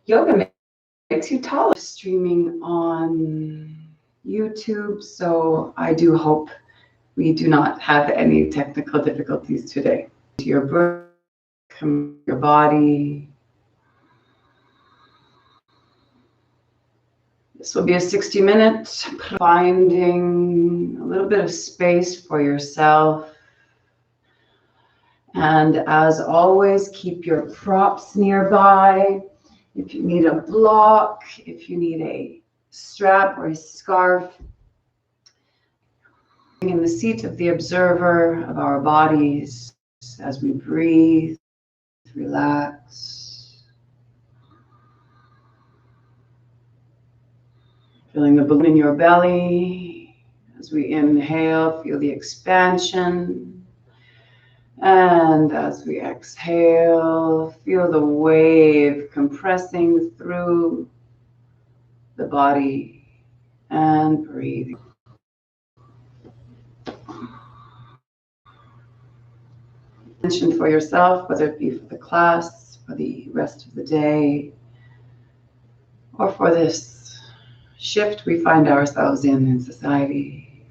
yoga makes you taller. Streaming on YouTube, so I do hope we do not have any technical difficulties today. To your breath, your body. This will be a 60-minute, finding a little bit of space for yourself. And as always, keep your props nearby. If you need a block, if you need a strap or a scarf, in the seat of the observer of our bodies as we breathe, relax. Feeling the balloon in your belly. As we inhale, feel the expansion. And as we exhale, feel the wave compressing through the body and breathing. Attention for yourself, whether it be for the class, for the rest of the day, or for this shift we find ourselves in society.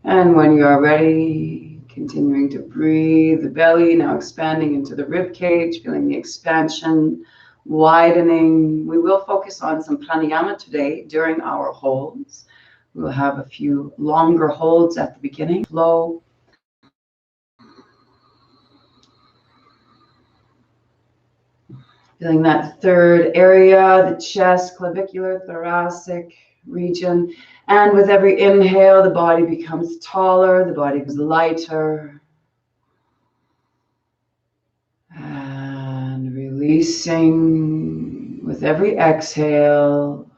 And when you are ready, continuing to breathe, the belly now expanding into the rib cage, feeling the expansion, widening. We will focus on some pranayama today during our holds. We'll have a few longer holds at the beginning. Flow. Feeling that third area, the chest, clavicular, thoracic region. And with every inhale, the body becomes taller, the body becomes lighter. And releasing with every exhale.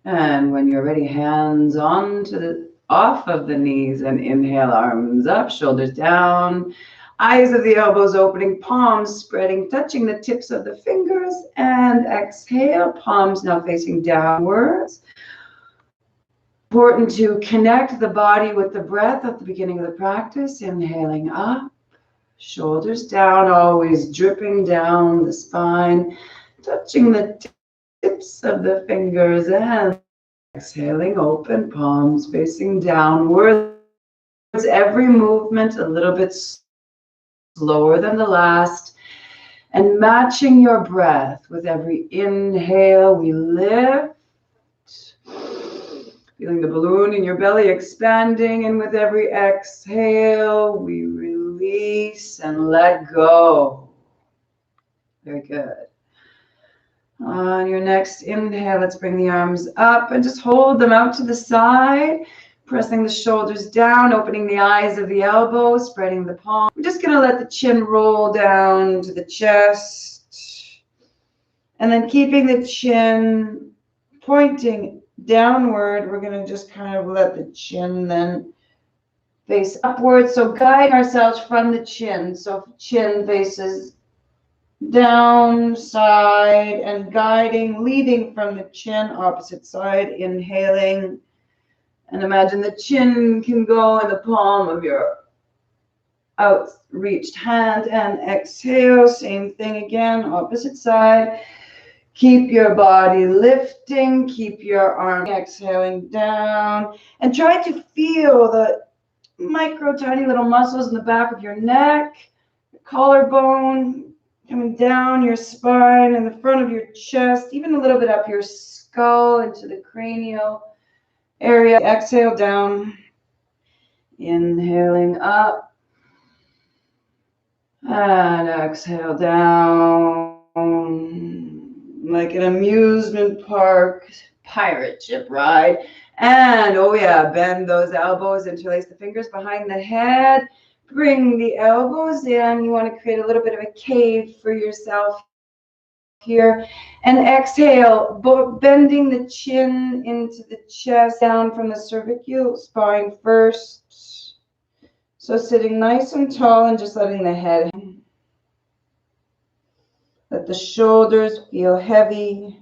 And when you're ready, hands off of the knees and inhale, arms up, shoulders down. Eyes of the elbows opening, palms spreading, touching the tips of the fingers, and exhale, palms now facing downwards. Important to connect the body with the breath at the beginning of the practice. Inhaling up, shoulders down, always dripping down the spine, touching the tips of the fingers, and exhaling, open, palms facing downwards. Every movement a little bit slower than the last, and matching your breath with every inhale. We lift, feeling the balloon in your belly expanding, and with every exhale, we release and let go. Very good. On your next inhale, let's bring the arms up and just hold them out to the side. Pressing the shoulders down, opening the eyes of the elbows, spreading the palm. We're just going to let the chin roll down to the chest. And then keeping the chin pointing downward, we're going to just kind of let the chin then face upward. So guide ourselves from the chin. So chin faces down, side, and guiding, leading from the chin, opposite side, inhaling. And imagine the chin can go in the palm of your outreached hand, and exhale, same thing again, opposite side. Keep your body lifting, keep your arm exhaling down, and try to feel the micro tiny little muscles in the back of your neck, the collarbone coming down your spine and the front of your chest, even a little bit up your skull into the cranial area. Exhale down, inhaling up, and exhale down, like an amusement park pirate ship ride. And oh yeah, bend those elbows, interlace the fingers behind the head, bring the elbows in. You want to create a little bit of a cave for yourself here, and exhale, bending the chin into the chest, down from the cervical spine first. So sitting nice and tall and just letting the head, let the shoulders feel heavy,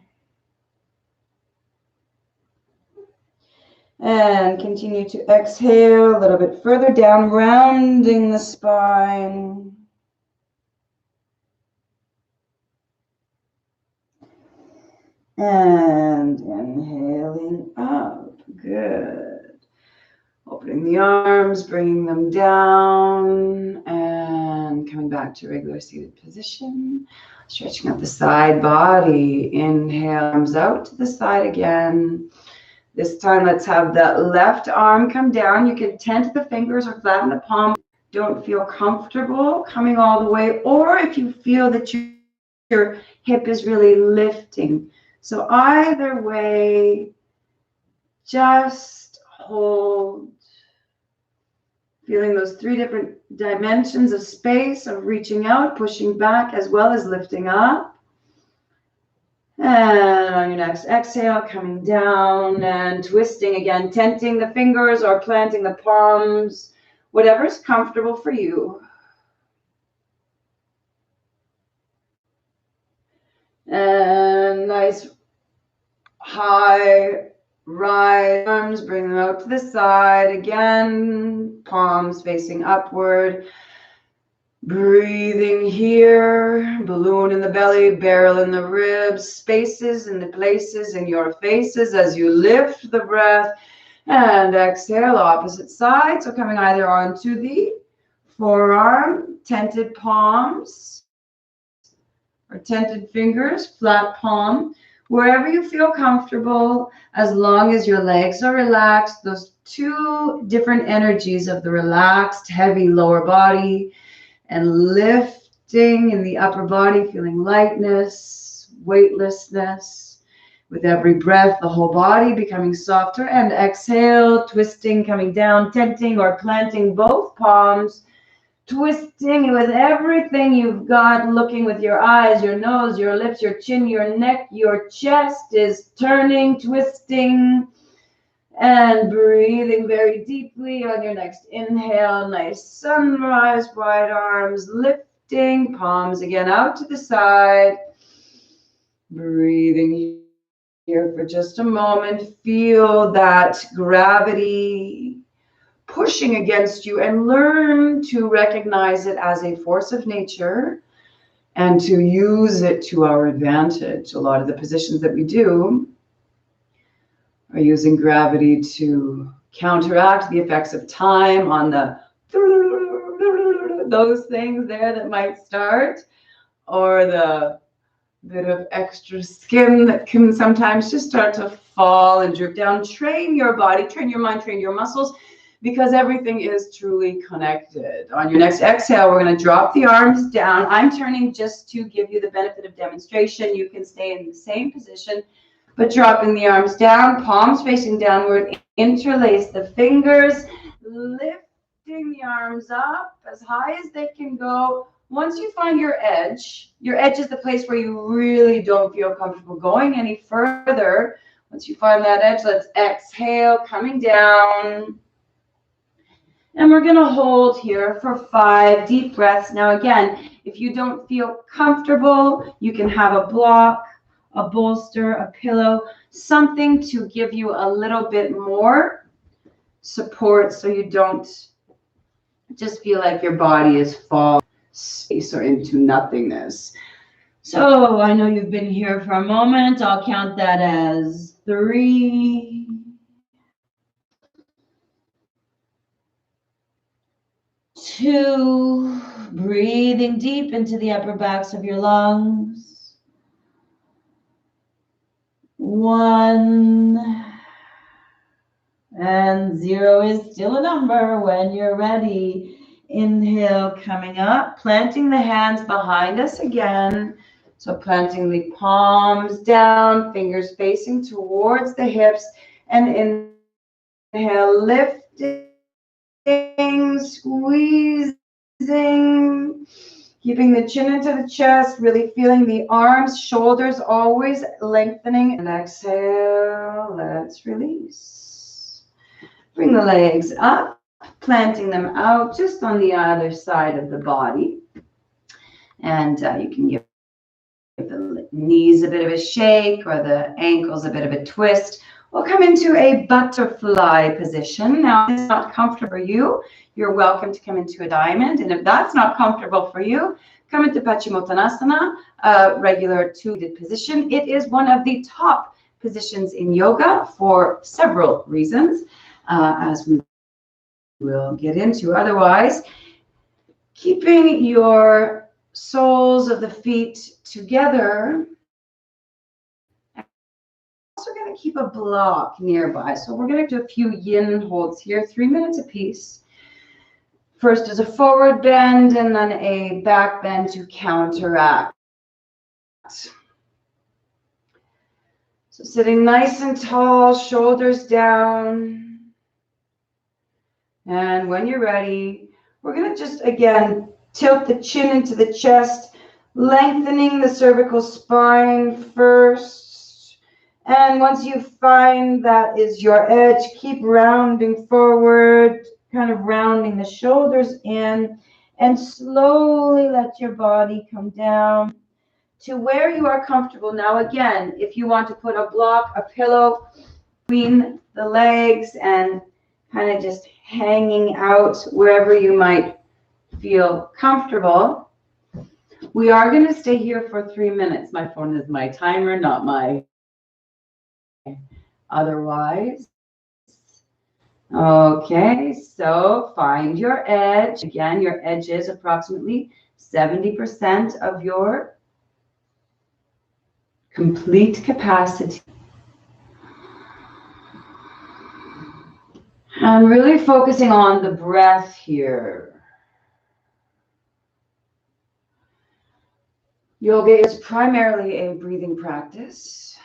and continue to exhale a little bit further down, rounding the spine. And inhaling up. Good. Opening the arms, bringing them down, and coming back to regular seated position. Stretching out the side body. Inhale, arms out to the side again. This time, let's have that left arm come down. You can tent the fingers or flatten the palm. Don't feel comfortable coming all the way, or if you feel that your hip is really lifting. So either way, just hold. Feeling those 3 different dimensions of space, of reaching out, pushing back, as well as lifting up. And on your next exhale, coming down and twisting again, tenting the fingers or planting the palms, whatever's comfortable for you. And nice high rise, arms, bring them out to the side again, palms facing upward. Breathing here, balloon in the belly, barrel in the ribs, spaces in the places in your faces as you lift the breath. And exhale, opposite side. So coming either onto the forearm, tented palms, or tented fingers, flat palm, wherever you feel comfortable, as long as your legs are relaxed. Those 2 different energies of the relaxed, heavy lower body and lifting in the upper body, feeling lightness, weightlessness. With every breath, the whole body becoming softer. And exhale, twisting, coming down, tenting or planting both palms, twisting with everything you've got, looking with your eyes, your nose, your lips, your chin, your neck, your chest is turning, twisting, and breathing very deeply on your next inhale. Nice sunrise, wide arms, lifting, palms again out to the side. Breathing here for just a moment. Feel that gravity pushing against you, and learn to recognize it as a force of nature and to use it to our advantage. A lot of the positions that we do are using gravity to counteract the effects of time on those things there that might start, or the bit of extra skin that can sometimes just start to fall and drip down. Train your body, train your mind, train your muscles, because everything is truly connected. On your next exhale, we're going to drop the arms down. I'm turning just to give you the benefit of demonstration. You can stay in the same position, but dropping the arms down, palms facing downward, interlace the fingers, lifting the arms up as high as they can go. Once you find your edge is the place where you really don't feel comfortable going any further. Once you find that edge, let's exhale, coming down. And we're going to hold here for 5 deep breaths. Now, again, if you don't feel comfortable, you can have a block, a bolster, a pillow, something to give you a little bit more support so you don't just feel like your body is falling space or into nothingness. So I know you've been here for a moment. I'll count that as 3, 2, breathing deep into the upper backs of your lungs. 1, and 0 is still a number when you're ready. Inhale, coming up, planting the hands behind us again. So planting the palms down, fingers facing towards the hips, and inhale, lifting, squeezing, keeping the chin into the chest, really feeling the arms, shoulders always lengthening. And exhale, let's release. Bring the legs up, planting them out just on the other side of the body. And you can give the knees a bit of a shake or the ankles a bit of a twist. We'll come into a butterfly position. Now, if it's not comfortable for you, you're welcome to come into a diamond. And if that's not comfortable for you, Come into Paschimottanasana, regular two-seated position. It is one of the top positions in yoga for several reasons, as we will get into. Otherwise, keeping your soles of the feet together. Also going to keep a block nearby. So we're going to do a few yin holds here, 3 minutes apiece. First is a forward bend and then a back bend to counteract. So sitting nice and tall, shoulders down. And when you're ready, we're going to just, again, tilt the chin into the chest, lengthening the cervical spine first. And once you find that is your edge, keep rounding forward, kind of rounding the shoulders in, and slowly let your body come down to where you are comfortable. Now, again, if you want to put a block, a pillow between the legs and kind of just hanging out wherever you might feel comfortable. We are going to stay here for 3 minutes. My phone is my timer, not my otherwise. Okay, so find your edge. Again, your edge is approximately 70% of your complete capacity. And really focusing on the breath here. Yoga is primarily a breathing practice.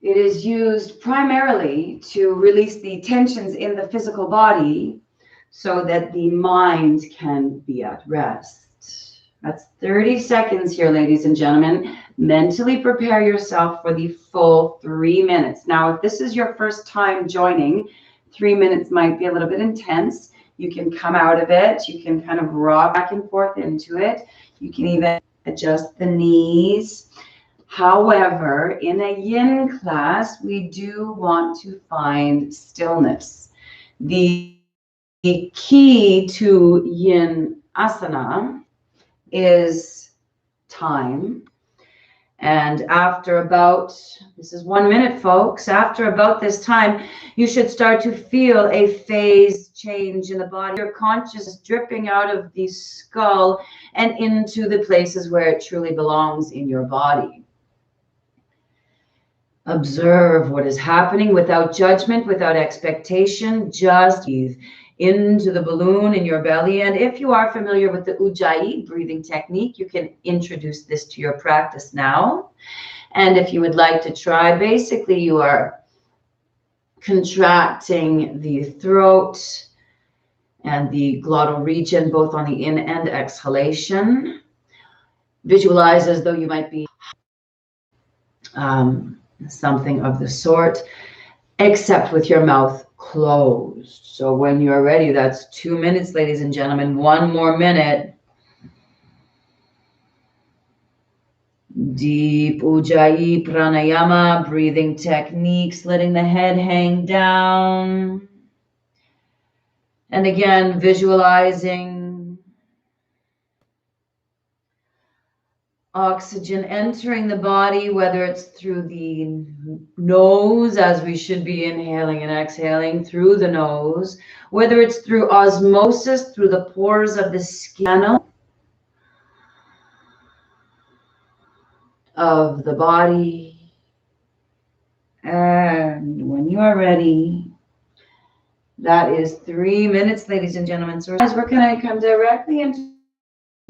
It is used primarily to release the tensions in the physical body so that the mind can be at rest. That's 30 seconds here, ladies and gentlemen. Mentally prepare yourself for the full 3 minutes. Now, if this is your first time joining, 3 minutes might be a little bit intense. You can come out of it. You can kind of rock back and forth into it. You can even adjust the knees. However, in a yin class, we do want to find stillness. The key to yin asana is time. And after about, this is 1 minute, folks, after about this time, you should start to feel a phase change in the body. Your consciousness dripping out of the skull and into the places where it truly belongs in your body. Observe what is happening without judgment, without expectation. Just breathe into the balloon in your belly. And if you are familiar with the Ujjayi breathing technique, you can introduce this to your practice now. And if you would like to try, basically you are contracting the throat and the glottal region, both on the in and exhalation. Visualize as though you might be something of the sort, except with your mouth closed. So when you're ready, that's 2 minutes, ladies and gentlemen. 1 more minute. Deep Ujjayi Pranayama breathing techniques, letting the head hang down. And again, visualizing oxygen entering the body, whether it's through the nose, as we should be inhaling and exhaling through the nose, whether it's through osmosis, through the pores of the skin of the body. And when you are ready, that is 3 minutes, ladies and gentlemen. So we're going to come directly into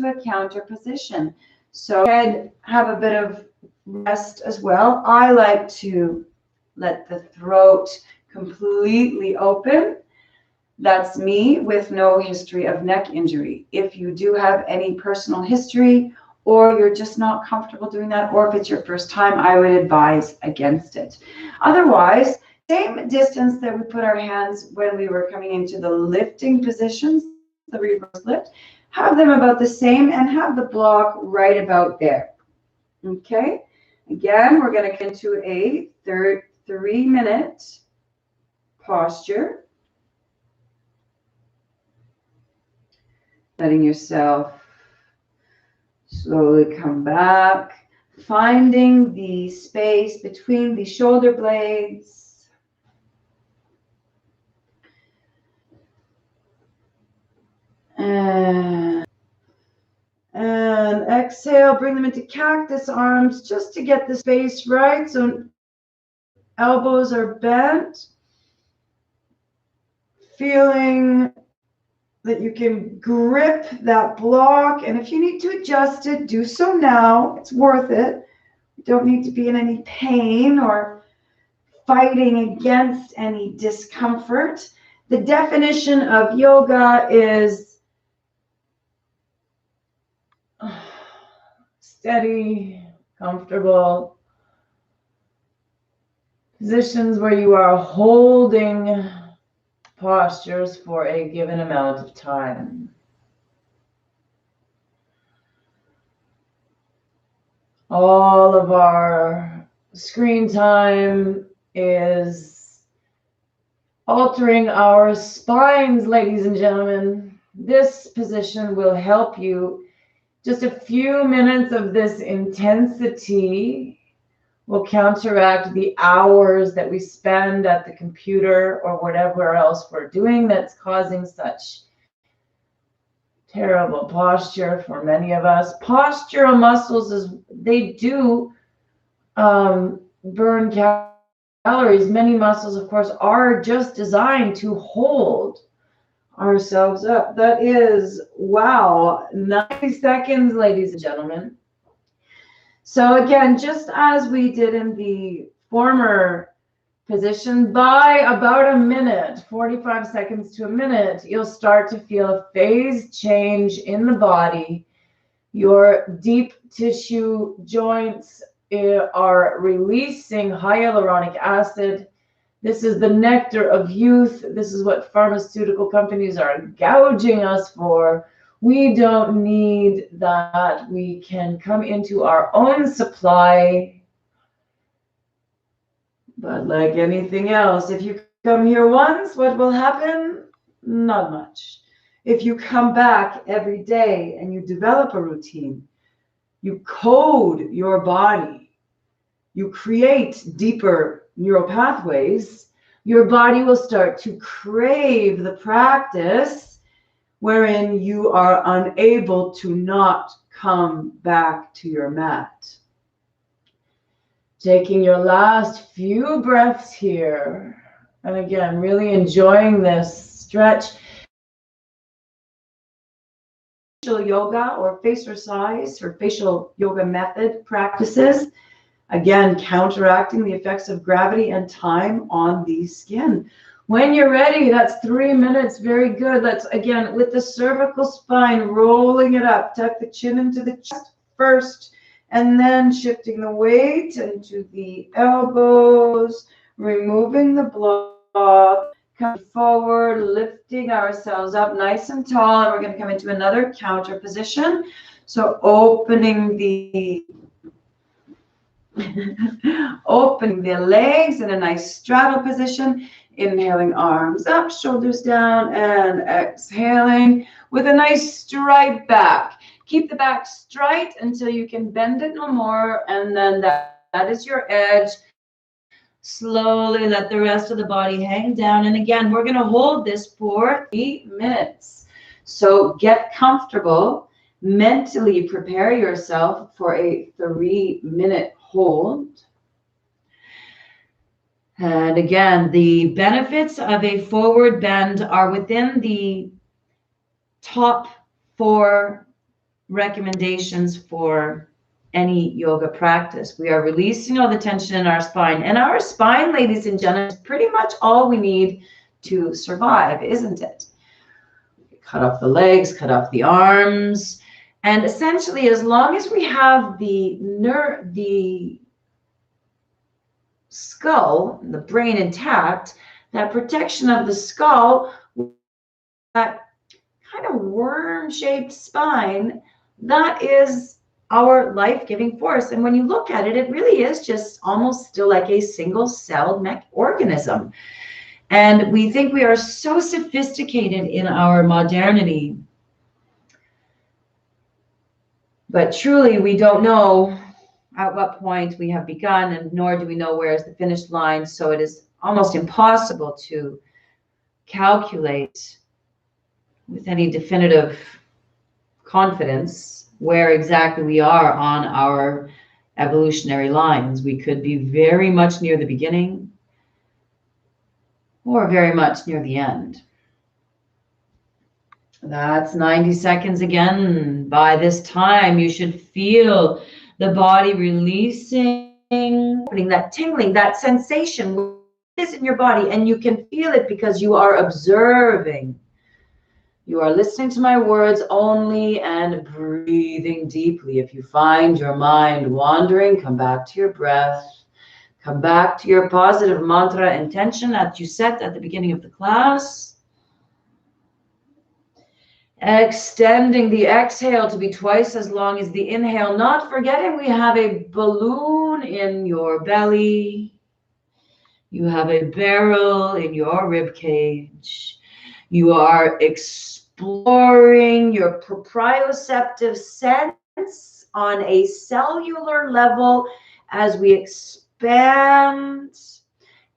a counter position. So head, have a bit of rest as well. I like to let the throat completely open. That's me with no history of neck injury. If you do have any personal history, or you're just not comfortable doing that, or if it's your first time, I would advise against it. Otherwise, same distance that we put our hands when we were coming into the lifting positions, the reverse lift, have them about the same and have the block right about there. Okay, again, we're going to get into a 3 minute posture. letting yourself slowly come back, finding the space between the shoulder blades. And exhale, bring them into cactus arms just to get the space right. So elbows are bent. Feeling that you can grip that block. And if you need to adjust it, do so now. It's worth it. You don't need to be in any pain or fighting against any discomfort. The definition of yoga is steady, comfortable positions where you are holding postures for a given amount of time. All of our screen time is altering our spines, ladies and gentlemen. This position will help you. Just a few minutes of this intensity will counteract the hours that we spend at the computer or whatever else we're doing that's causing such terrible posture for many of us. Postural muscles, they do burn calories. Many muscles, of course, are just designed to hold ourselves up. That is, wow, 90 seconds, ladies and gentlemen. So again, just as we did in the former position, by about a minute, 45 seconds to a minute, you'll start to feel a phase change in the body. Your deep tissue joints are releasing hyaluronic acid. This is the nectar of youth. This is what pharmaceutical companies are gouging us for. We don't need that. We can come into our own supply. But like anything else, if you come here once, what will happen? Not much. If you come back every day and you develop a routine, you code your body, you create deeper neural pathways, your body will start to crave the practice wherein you are unable to not come back to your mat. Taking your last few breaths here. And again, really enjoying this stretch. Facial yoga or facercise or facial yoga method practices. Again, counteracting the effects of gravity and time on the skin. When you're ready, that's 3 minutes. Very good. Let's, again, with the cervical spine, rolling it up. Tuck the chin into the chest first, and then shifting the weight into the elbows, removing the block, coming forward, lifting ourselves up nice and tall. And we're going to come into another counter position. So opening the opening the legs in a nice straddle position. Inhaling, arms up, shoulders down, and exhaling with a nice straight back. Keep the back straight until you can bend it no more, and then that is your edge. Slowly let the rest of the body hang down. And again, we're going to hold this for 8 minutes. So get comfortable. Mentally prepare yourself for a 3-minute hold. And again, the benefits of a forward bend are within the top 4 recommendations for any yoga practice. We are releasing all the tension in our spine. And our spine, ladies and gentlemen, is pretty much all we need to survive, isn't it? Cut off the legs, cut off the arms. And essentially, as long as we have the skull, the brain intact, that protection of the skull, that kind of worm-shaped spine, that is our life-giving force. And when you look at it, it really is just almost still like a single-celled organism. And we think we are so sophisticated in our modernity But truly, we don't know at what point we have begun, and nor do we know where is the finish line. So it is almost impossible to calculate with any definitive confidence where exactly we are on our evolutionary lines. We could be very much near the beginning or very much near the end. That's 90 seconds again. By this time, you should feel the body releasing, that tingling, that sensation is in your body, and you can feel it because you are observing. You are listening to my words only and breathing deeply. If you find your mind wandering, come back to your breath. Come back to your positive mantra intention that you set at the beginning of the class. Extending the exhale to be twice as long as the inhale, not forgetting we have a balloon in your belly. You have a barrel in your rib cage. You are exploring your proprioceptive sense on a cellular level as we expand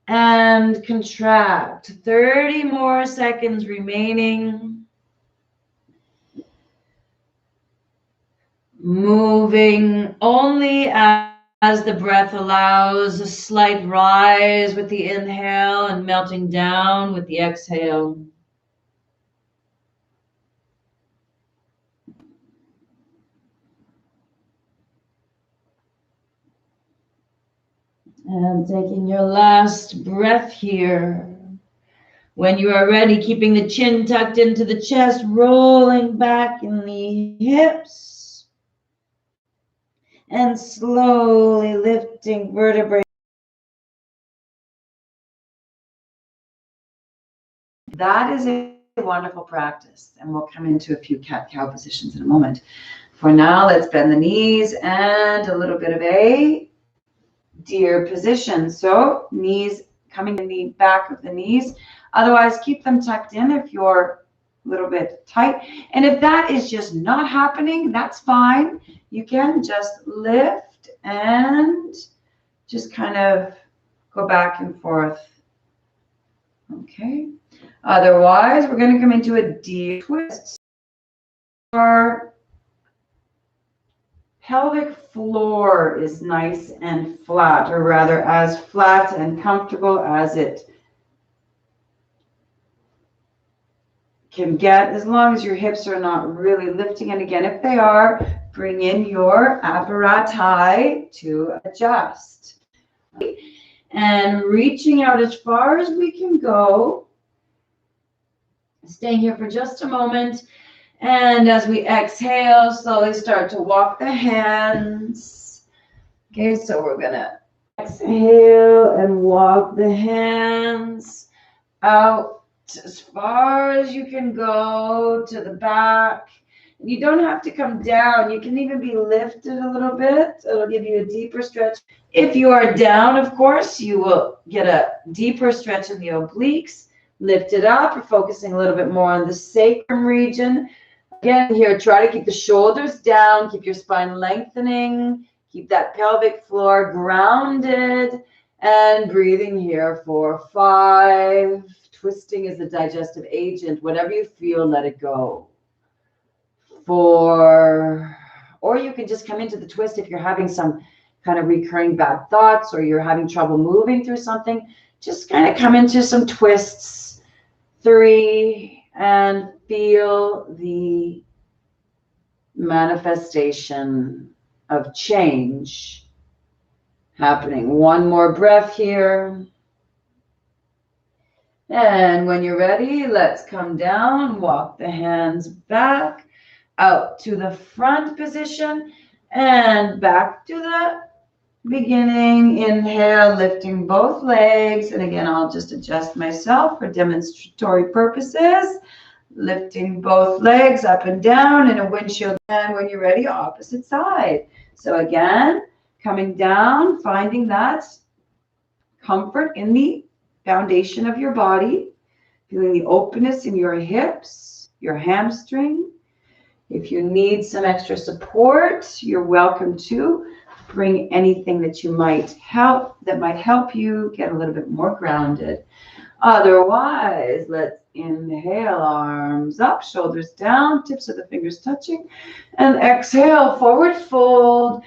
and contract. 30 more seconds remaining. Moving only as the breath allows, a slight rise with the inhale and melting down with the exhale. And taking your last breath here. When you are ready, keeping the chin tucked into the chest, rolling back in the hips, and slowly lifting vertebrae. That is a wonderful practice, and we'll come into a few cat-cow positions in a moment. For now, let's bend the knees and a little bit of a deer position. So knees coming in the back of the knees. Otherwise, keep them tucked in if you're a little bit tight. And if that is just not happening, that's fine. You can just lift and just kind of go back and forth. Okay. Otherwise, we're going to come into a deep twist. Our pelvic floor is nice and flat, or rather as flat and comfortable as it can get, as long as your hips are not really lifting. And again, if they are, bring in your apparati to adjust. And reaching out as far as we can go. Staying here for just a moment. And as we exhale, slowly start to walk the hands. Okay, so we're going to exhale and walk the hands out as far as you can go to the back. You don't have to come down. You can even be lifted a little bit. It'll give you a deeper stretch. If you are down, of course, you will get a deeper stretch in the obliques. Lift it up. You're focusing a little bit more on the sacrum region. Again, here, try to keep the shoulders down. Keep your spine lengthening. Keep that pelvic floor grounded. And breathing here for 5. Twisting is a digestive agent. Whatever you feel, let it go. 4. Or you can just come into the twist if you're having some kind of recurring bad thoughts or you're having trouble moving through something. Just kind of come into some twists. 3. And feel the manifestation of change happening. 1 more breath here. And when you're ready, let's come down, walk the hands back out to the front position and back to the beginning. Inhale, lifting both legs. And again, I'll just adjust myself for demonstratory purposes. Lifting both legs up and down in a windshield. And when you're ready, opposite side. So again, coming down, finding that comfort in the foundation of your body, feeling the openness in your hips, your hamstring, If you need some extra support, you're welcome to bring anything that might help you get a little bit more grounded. Otherwise, let's inhale, arms up, shoulders down, tips of the fingers touching, and exhale, forward fold,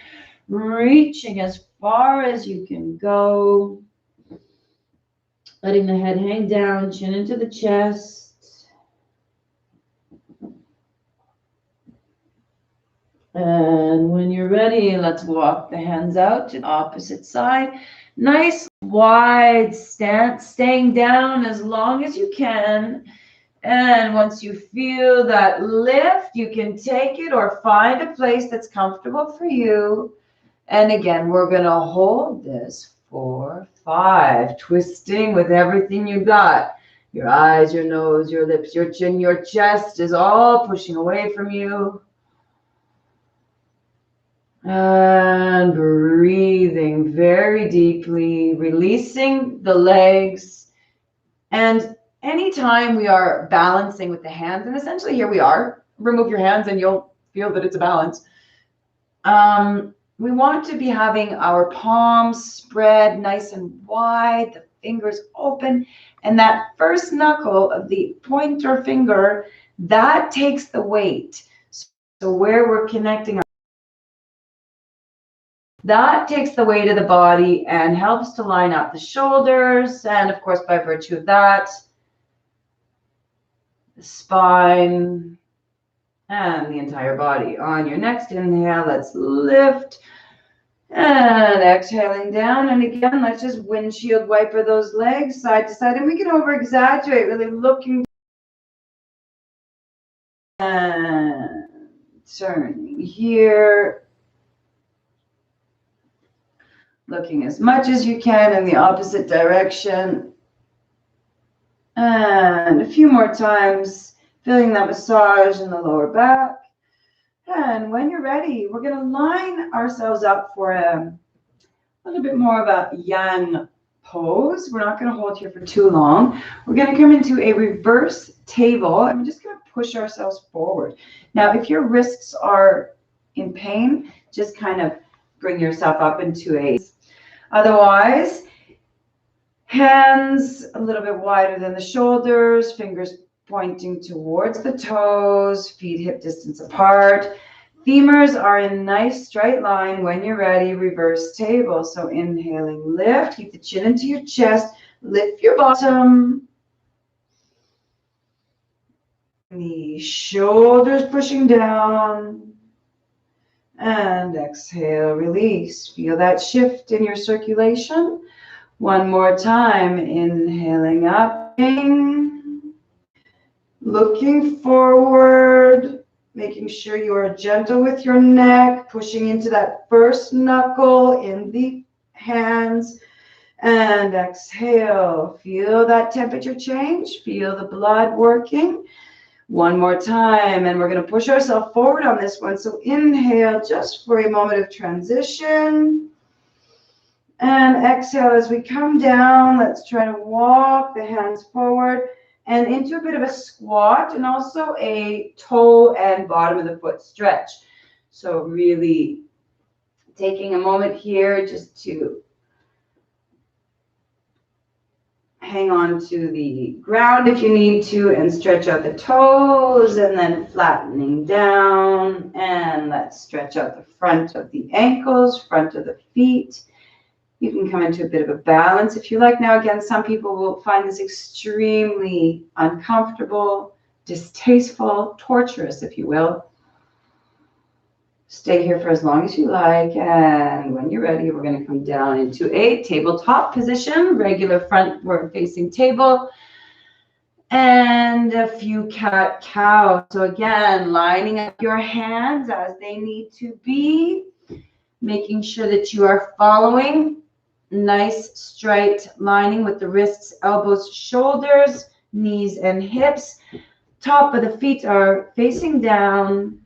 reaching as far as you can go, letting the head hang down, chin into the chest. And when you're ready, let's walk the hands out to the opposite side. Nice wide stance, staying down as long as you can. And once you feel that lift, you can take it or find a place that's comfortable for you. And again, we're going to hold this for 5, twisting with everything you got. Your eyes, your nose, your lips, your chin, your chest is all pushing away from you. And breathing very deeply, releasing the legs. And anytime we are balancing with the hands, and essentially here we are, remove your hands and you'll feel that it's a balance. We want to be having our palms spread nice and wide, the fingers open, and that first knuckle of the pointer finger, that takes the weight. So where we're connecting, that takes the weight of the body and helps to line up the shoulders. And of course, by virtue of that, the spine and the entire body. On your next inhale, let's lift and exhaling down. And again, let's just windshield wiper those legs side to side. And we can over exaggerate, really looking and turning here. Looking as much as you can in the opposite direction. And a few more times, feeling that massage in the lower back. And when you're ready, we're going to line ourselves up for a little bit more of a yang pose. We're not going to hold here for too long. We're going to come into a reverse table, and we're just going to push ourselves forward. Now, if your wrists are in pain, just kind of bring yourself up into a... Otherwise, hands a little bit wider than the shoulders, fingers pointing towards the toes, feet hip distance apart. Femurs are in nice straight line. When you're ready, reverse table. So inhaling, lift, keep the chin into your chest, lift your bottom. The shoulders pushing down. And exhale, release. Feel that shift in your circulation. One more time, inhaling up, looking forward, making sure you are gentle with your neck, pushing into that first knuckle in the hands, and exhale. Feel that temperature change, feel the blood working. One more time, and we're going to push ourselves forward on this one. So inhale just for a moment of transition. And exhale as we come down. Let's try to walk the hands forward and into a bit of a squat and also a toe and bottom of the foot stretch. So really taking a moment here just to hang on to the ground if you need to and stretch out the toes, and then flattening down. And let's stretch out the front of the ankles, front of the feet. You can come into a bit of a balance if you like. Now, again, some people will find this extremely uncomfortable, distasteful, torturous, if you will. Stay here for as long as you like, and when you're ready, we're going to come down into a tabletop position, regular front-facing table, and a few cat-cow. So again, lining up your hands as they need to be, making sure that you are following nice straight lining with the wrists, elbows, shoulders, knees, and hips. Top of the feet are facing down.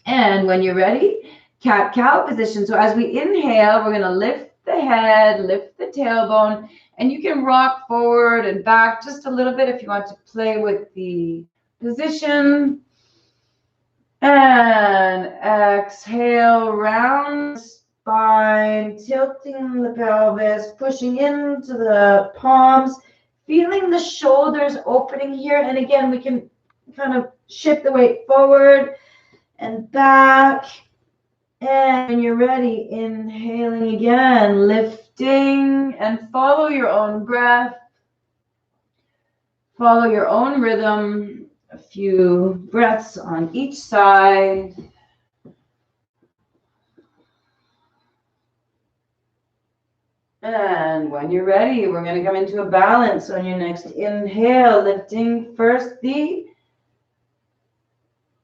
And when you're ready, cat-cow position. So as we inhale, we're going to lift the head, lift the tailbone, and you can rock forward and back just a little bit if you want to play with the position. And exhale, round spine, tilting the pelvis, pushing into the palms, feeling the shoulders opening here. And again, we can kind of shift the weight forward and back. And when you're ready, inhaling again, lifting, and follow your own breath. Follow your own rhythm. A few breaths on each side. And when you're ready, we're going to come into a balance on your next inhale, lifting first the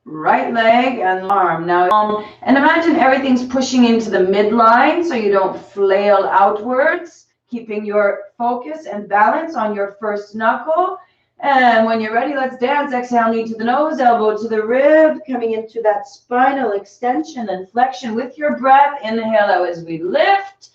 right leg and arm. Now, and imagine everything's pushing into the midline so you don't flail outwards, keeping your focus and balance on your first knuckle. And when you're ready, let's dance. Exhale, knee to the nose, elbow to the rib, coming into that spinal extension and flexion with your breath. Inhale out as we lift.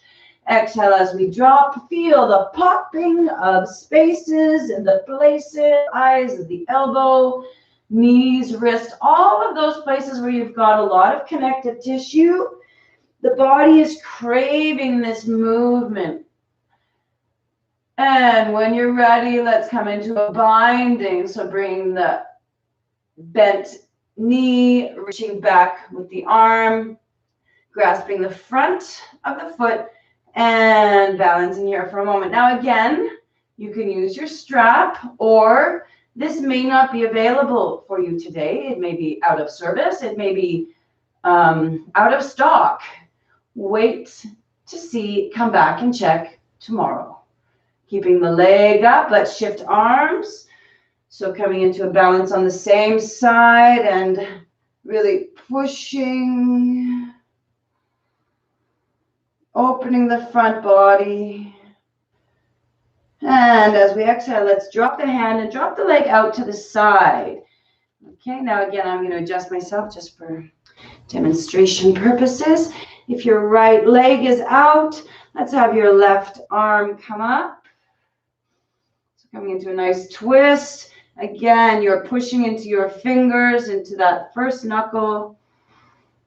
Exhale as we drop. Feel the popping of spaces in the places, eyes of the elbow, knees, wrist, all of those places where you've got a lot of connective tissue. The body is craving this movement. And when you're ready, let's come into a binding. So bring the bent knee, reaching back with the arm, grasping the front of the foot, and balancing here for a moment. Now again, you can use your strap, or this may not be available for you today. It may be out of service. It may be out of stock. Wait to see, come back and check tomorrow. Keeping the leg up, let's shift arms. So coming into a balance on the same side and really pushing, opening the front body. And as we exhale, let's drop the hand and drop the leg out to the side. Okay, now again, I'm going to adjust myself just for demonstration purposes. If your right leg is out, let's have your left arm come up. So coming into a nice twist. Again, you're pushing into your fingers, into that first knuckle.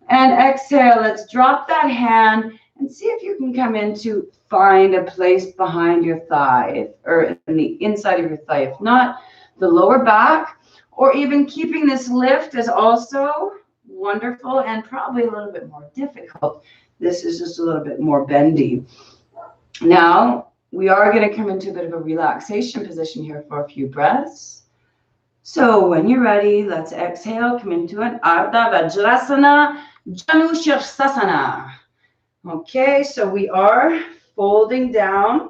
And exhale, let's drop that hand and see if you can come into find a place behind your thigh or in the inside of your thigh. If not, the lower back, or even keeping this lift is also wonderful and probably a little bit more difficult. This is just a little bit more bendy. Now, we are going to come into a bit of a relaxation position here for a few breaths. So when you're ready, let's exhale, come into an Ardha Vajrasana, Janu Shirsasana. Okay, so we are folding down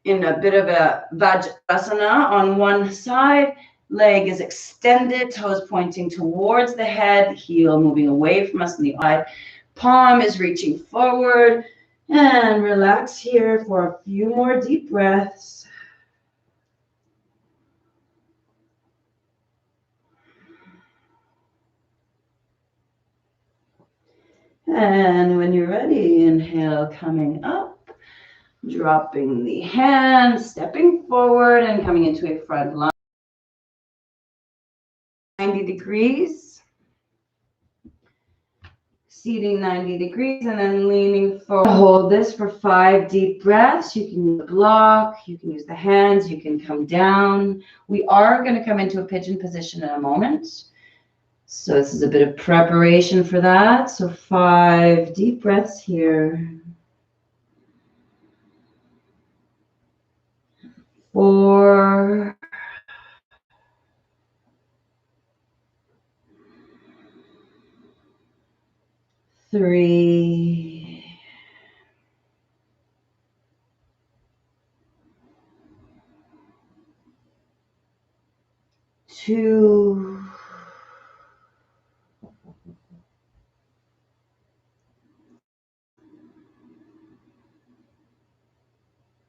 in a bit of a Vajrasana on one side. Leg is extended, toes pointing towards the head, heel moving away from us on the eye. Palm is reaching forward. And relax here for a few more deep breaths. And when you're ready, inhale, coming up, dropping the hand, stepping forward and coming into a front line. 90 degrees. Seating 90 degrees and then leaning forward. Hold this for 5 deep breaths. You can use the block, you can use the hands, you can come down. We are going to come into a pigeon position in a moment. So this is a bit of preparation for that. So 5 deep breaths here. 4. 3. 2.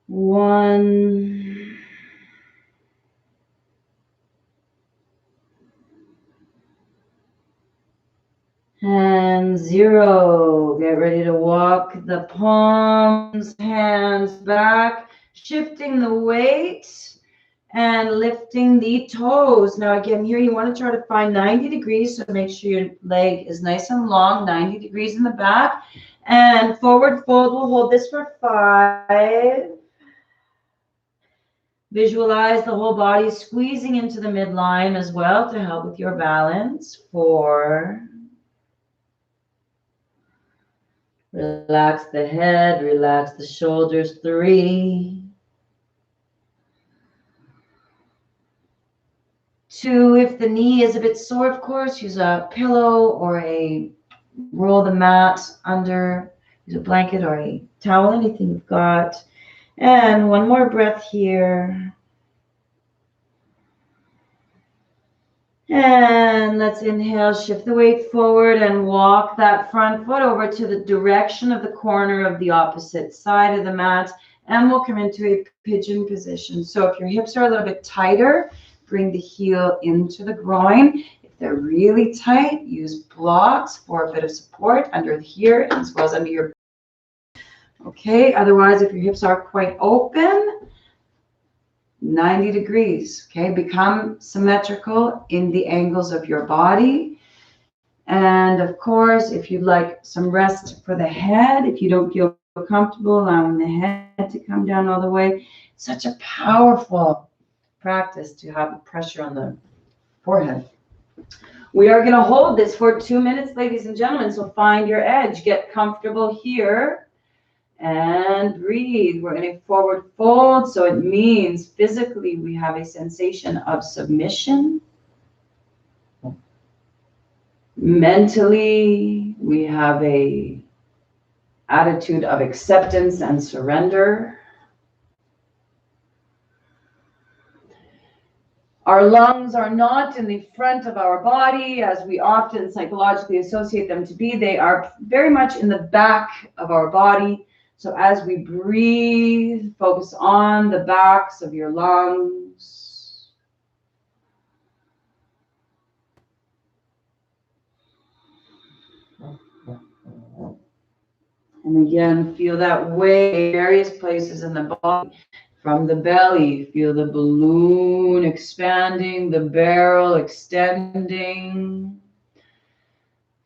1. And 0. Get ready to walk the palms, hands back, shifting the weight and lifting the toes. Now again, here you want to try to find 90 degrees, so make sure your leg is nice and long, 90 degrees in the back. And forward fold, we'll hold this for 5. Visualize the whole body squeezing into the midline as well to help with your balance. 4. Relax the head, relax the shoulders. 3. 2, if the knee is a bit sore, of course, use a pillow or roll the mat under, use a blanket or a towel, anything you've got. And one more breath here. And let's inhale, shift the weight forward and walk that front foot over to the direction of the corner of the opposite side of the mat. And we'll come into a pigeon position. So if your hips are a little bit tighter, bring the heel into the groin. If they're really tight, use blocks for a bit of support under here as well as under your. Okay, otherwise, if your hips are quite open, 90 degrees, okay? Become symmetrical in the angles of your body. And of course, if you'd like some rest for the head, if you don't feel comfortable allowing the head to come down all the way, such a powerful practice to have the pressure on the forehead. We are going to hold this for 2 minutes, ladies and gentlemen. So find your edge, get comfortable here and breathe. We're in a forward fold. So it means physically we have a sensation of submission. Mentally, we have a attitude of acceptance and surrender. Our lungs are not in the front of our body as we often psychologically associate them to be. They are very much in the back of our body. So as we breathe, focus on the backs of your lungs. And again, feel that way in various places in the body. From the belly, feel the balloon expanding, the barrel extending.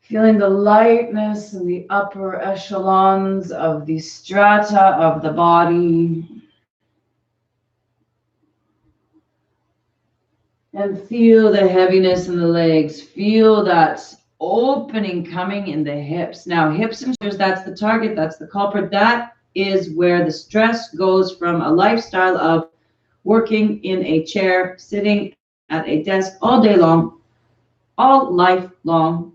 Feeling the lightness in the upper echelons of the strata of the body. And feel the heaviness in the legs. Feel that opening coming in the hips. Now, hips and shoulders, that's the target, that's the culprit. That is where the stress goes from a lifestyle of working in a chair, sitting at a desk all day long, all life long.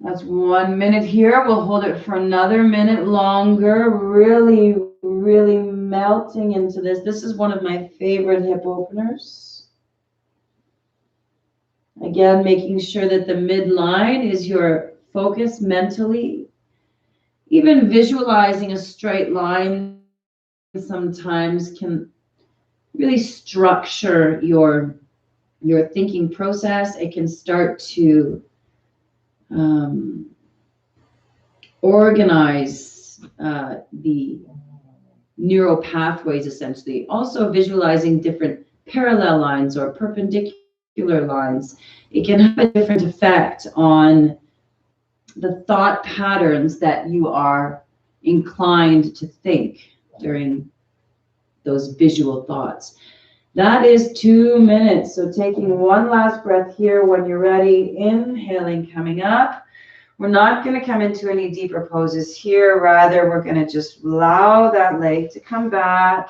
That's 1 minute here. We'll hold it for another minute longer. Really, really melting into this. This is one of my favorite hip openers. Again, making sure that the midline is your focus mentally. Even visualizing a straight line sometimes can really structure your thinking process. It can start to organize the neural pathways, essentially. Also visualizing different parallel lines or perpendicular lines. It can have a different effect on the thought patterns that you are inclined to think during those visual thoughts. That is 2 minutes. So taking one last breath here when you're ready, inhaling, coming up. We're not going to come into any deeper poses here. Rather, we're going to just allow that leg to come back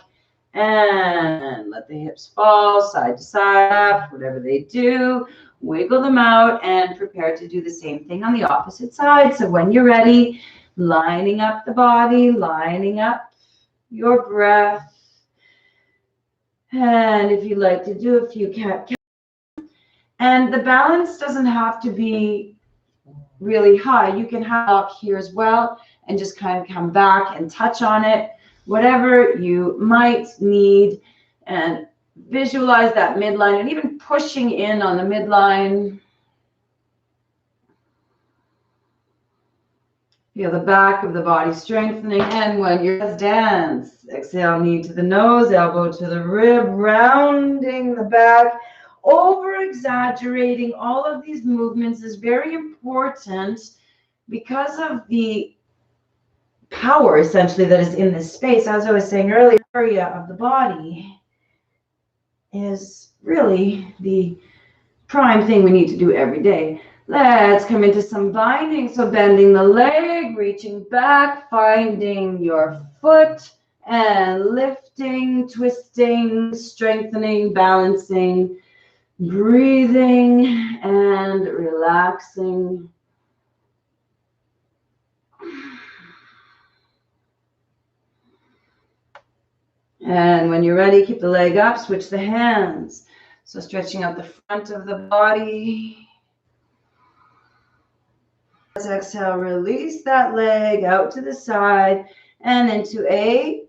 and let the hips fall side to side, up, whatever they do. Wiggle them out and prepare to do the same thing on the opposite side. So when you're ready, lining up the body, lining up your breath. And if you like to do a few cat. And the balance doesn't have to be really high. You can have up here as well and just kind of come back and touch on it, whatever you might need. And visualize that midline and even pushing in on the midline. Feel the back of the body strengthening. And when you're dance, exhale, knee to the nose, elbow to the rib, rounding the back. Over exaggerating all of these movements is very important because of the power essentially that is in this space. As I was saying earlier, the area of the body is really the prime thing we need to do every day. Let's come into some binding. So bending the leg, reaching back, finding your foot, and lifting, twisting, strengthening, balancing, breathing, and relaxing. And when you're ready, keep the leg up, switch the hands. So stretching out the front of the body. Let's exhale, release that leg out to the side and into a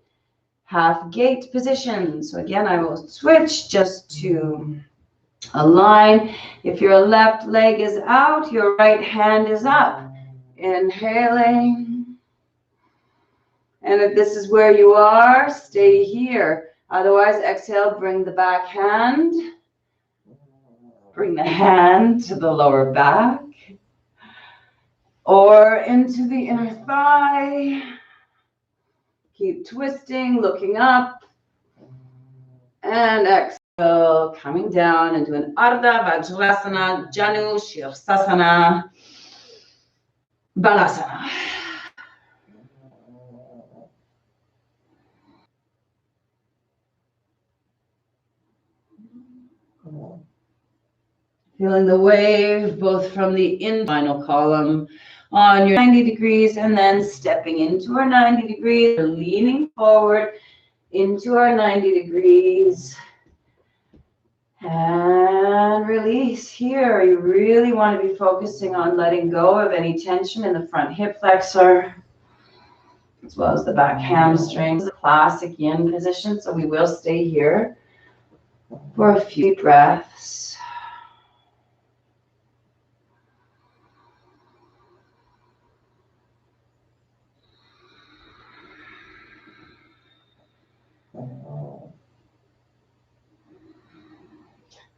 half gate position. So again, I will switch just to align. If your left leg is out, your right hand is up. Inhaling. And if this is where you are, stay here. Otherwise, exhale, bring the back hand. Bring the hand to the lower back. Or into the inner thigh. Keep twisting, looking up. And exhale, coming down into an Ardha Vajrasana, Janu Shirsasana, Balasana. Feeling the wave both from the spinal column on your 90 degrees and then stepping into our 90 degrees, leaning forward into our 90 degrees and release. Here, you really want to be focusing on letting go of any tension in the front hip flexor as well as the back hamstring. This is a classic yin position, so we will stay here for a few breaths.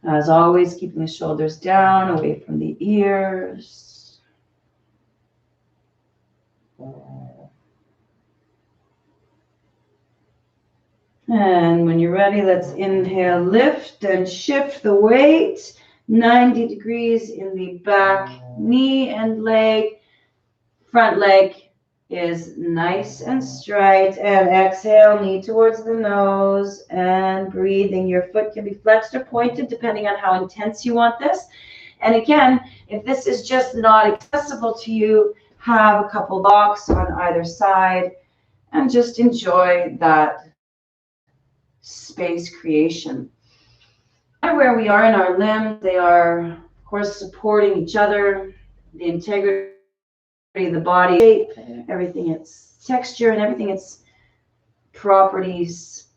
As always, keeping the shoulders down, away from the ears. And when you're ready, let's inhale, lift and shift the weight 90 degrees in the back knee and leg. Front leg is nice and straight, and exhale, knee towards the nose and breathing. Your foot can be flexed or pointed depending on how intense you want this. And again, if this is just not accessible to you, have a couple blocks on either side and just enjoy that space creation. No matter where we are in our limbs, they are, of course, supporting each other, the integrity the body shape, everything its texture and everything its properties.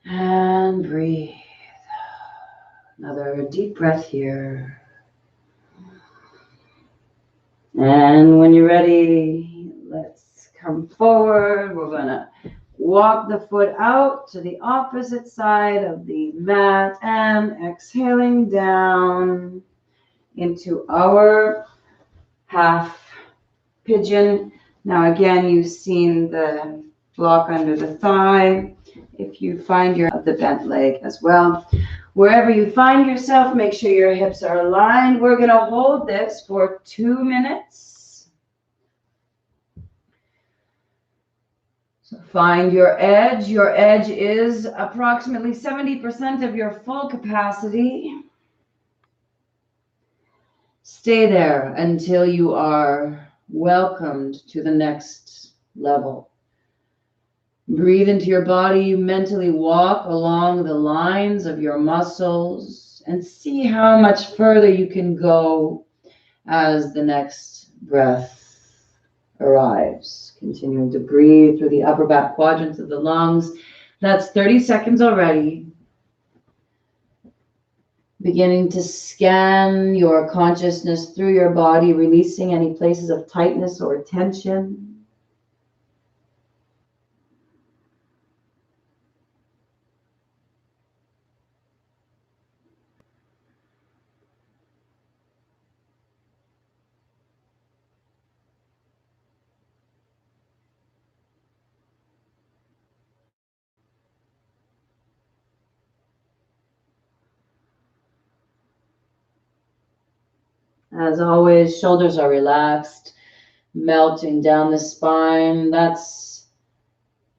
And breathe. Another deep breath here. And when you're ready, let's come forward. We're gonna walk the foot out to the opposite side of the mat and exhaling down into our half pigeon. Now again, you've seen the block under the thigh. If you find the bent leg as well. Wherever you find yourself, make sure your hips are aligned. We're going to hold this for 2 minutes. So find your edge. Your edge is approximately 70% of your full capacity. Stay there until you are welcomed to the next level. Breathe into your body, mentally walk along the lines of your muscles and see how much further you can go as the next breath arrives. Continuing to breathe through the upper back quadrants of the lungs. That's 30 seconds already. Beginning to scan your consciousness through your body, releasing any places of tightness or tension. As always, shoulders are relaxed, melting down the spine. That's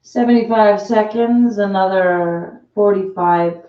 75 seconds, another 45.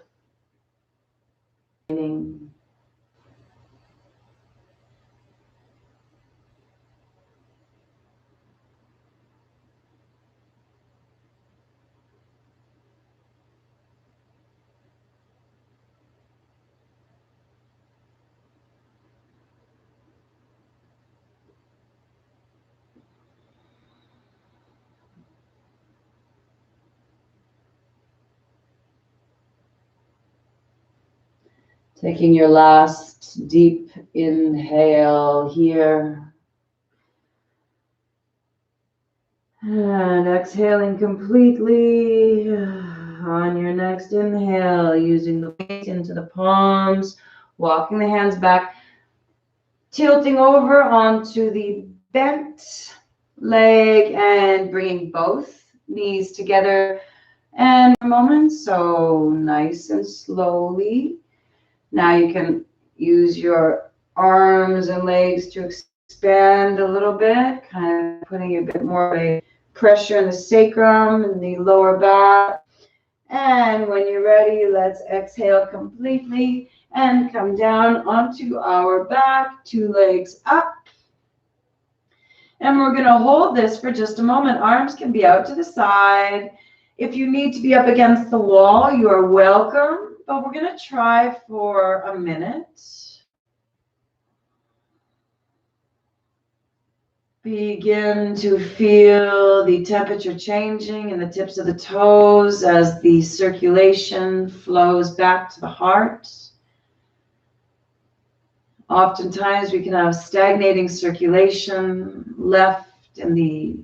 Taking your last deep inhale here. And exhaling completely on your next inhale, using the weight into the palms, walking the hands back, tilting over onto the bent leg and bringing both knees together. And a moment, so nice and slowly. Now you can use your arms and legs to expand a little bit, kind of putting a bit more pressure in the sacrum and the lower back. And when you're ready, let's exhale completely and come down onto our back, 2 legs up. And we're going to hold this for just a moment. Arms can be out to the side. If you need to be up against the wall, you are welcome, but we're going to try for a minute. Begin to feel the temperature changing in the tips of the toes as the circulation flows back to the heart. Oftentimes we can have stagnating circulation left in the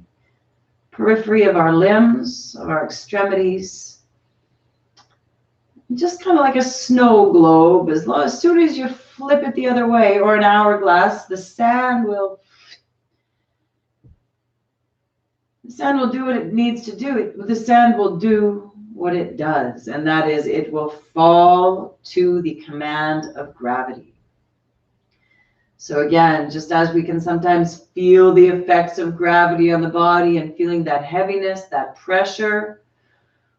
periphery of our limbs, of our extremities. Just kind of like a snow globe. As soon as you flip it the other way, or an hourglass, the sand will do what it needs to do. The sand will do what it does, and that is it will fall to the command of gravity. So again, just as we can sometimes feel the effects of gravity on the body and feeling that heaviness, that pressure,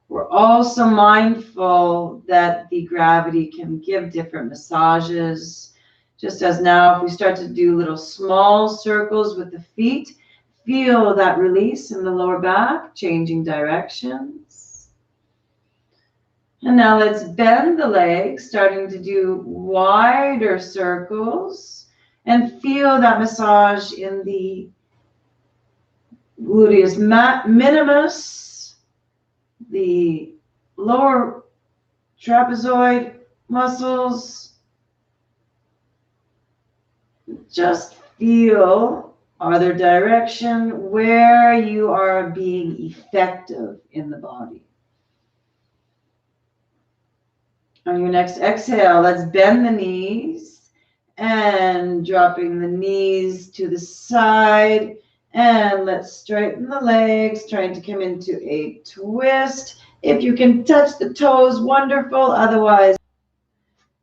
we're also mindful that the gravity can give different massages. Just as now, if we start to do little small circles with the feet, feel that release in the lower back, changing directions. And now let's bend the legs, starting to do wider circles, and feel that massage in the gluteus minimus, the lower trapezoid muscles. Just feel, are there direction where you are being effective in the body. On your next exhale, let's bend the knees and dropping the knees to the side. And let's straighten the legs, trying to come into a twist. If you can touch the toes, wonderful. Otherwise,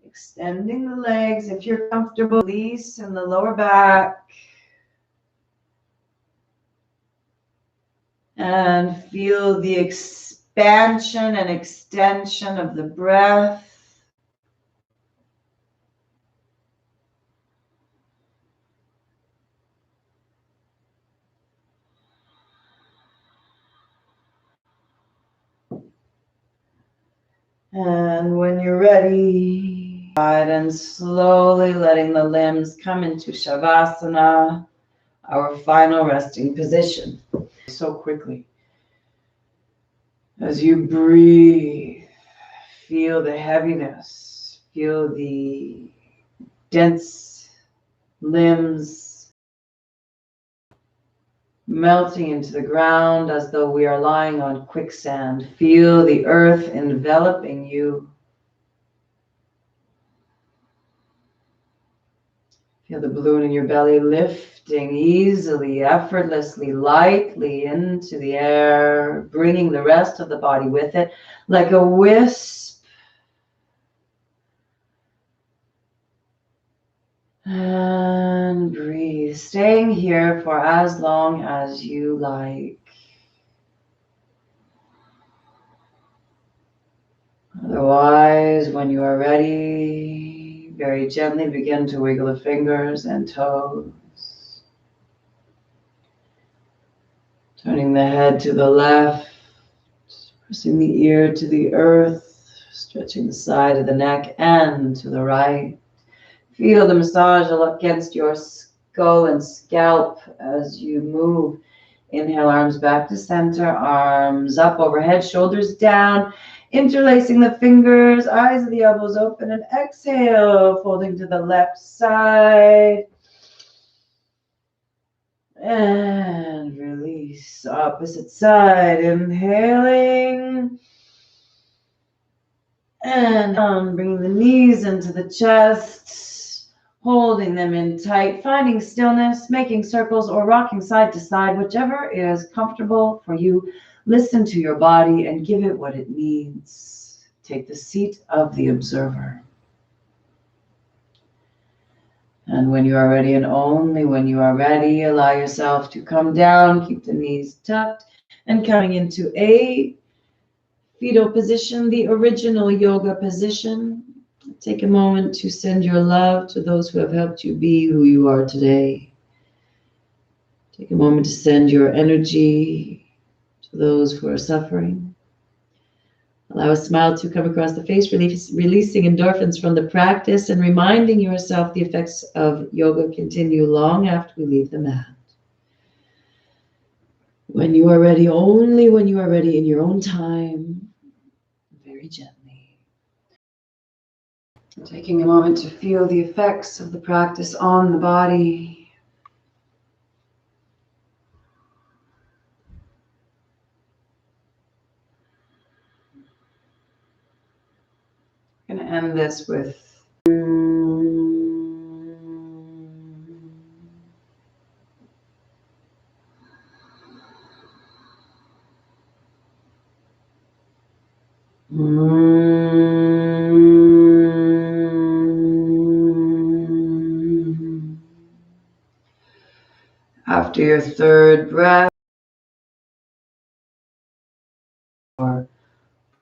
extending the legs. If you're comfortable, release in the lower back. And feel the expansion and extension of the breath. And when you're ready, and slowly letting the limbs come into Shavasana, our final resting position. So quickly. As you breathe, feel the heaviness, Feel the dense limbs melting into the ground as though we are lying on quicksand. Feel the earth enveloping you. Feel the balloon in your belly lifting easily, effortlessly, lightly into the air, bringing the rest of the body with it like a wisp. And breathe, staying here for as long as you like. Otherwise, when you are ready, very gently begin to wiggle the fingers and toes. Turning the head to the left, pressing the ear to the earth, stretching the side of the neck and to the right. Feel the massage against your skull and scalp as you move. Inhale, arms back to center, arms up overhead, shoulders down, interlacing the fingers, eyes of the elbows open, and exhale, folding to the left side. And release, opposite side, inhaling. And down, bringing the knees into the chest, holding them in tight, finding stillness, making circles or rocking side to side, whichever is comfortable for you. Listen to your body and give it what it needs. Take the seat of the observer. And when you are ready, and only when you are ready, allow yourself to come down, keep the knees tucked, and coming into a fetal position, the original yoga position. Take a moment to send your love to those who have helped you be who you are today. Take a moment to send your energy to those who are suffering. Allow a smile to come across the face, releasing endorphins from the practice and reminding yourself the effects of yoga continue long after we leave the mat. When you are ready, only when you are ready in your own time, very gently. Taking a moment to feel the effects of the practice on the body. I'm going to end this with after your third breath, or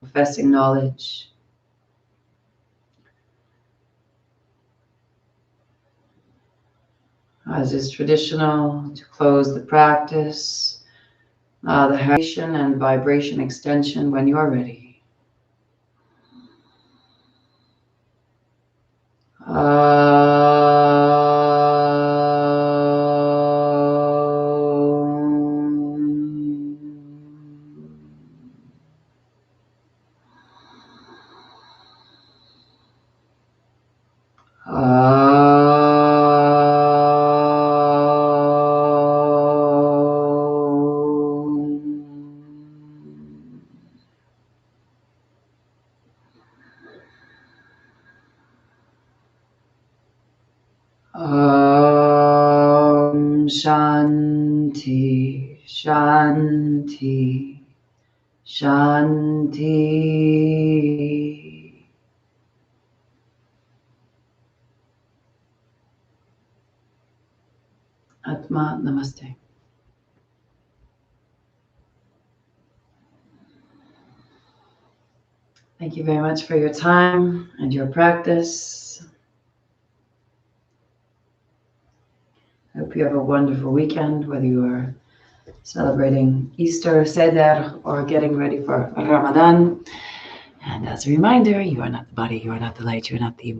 professing knowledge. As is traditional, to close the practice, the hydration and vibration extension when you are ready. Shanti, Shanti, Shanti. Atma Namaste. Thank you very much for your time and your practice. I hope you have a wonderful weekend, whether you are celebrating Easter, Seder, or getting ready for Ramadan. And as a reminder, you are not the body, you are not the light, you are not the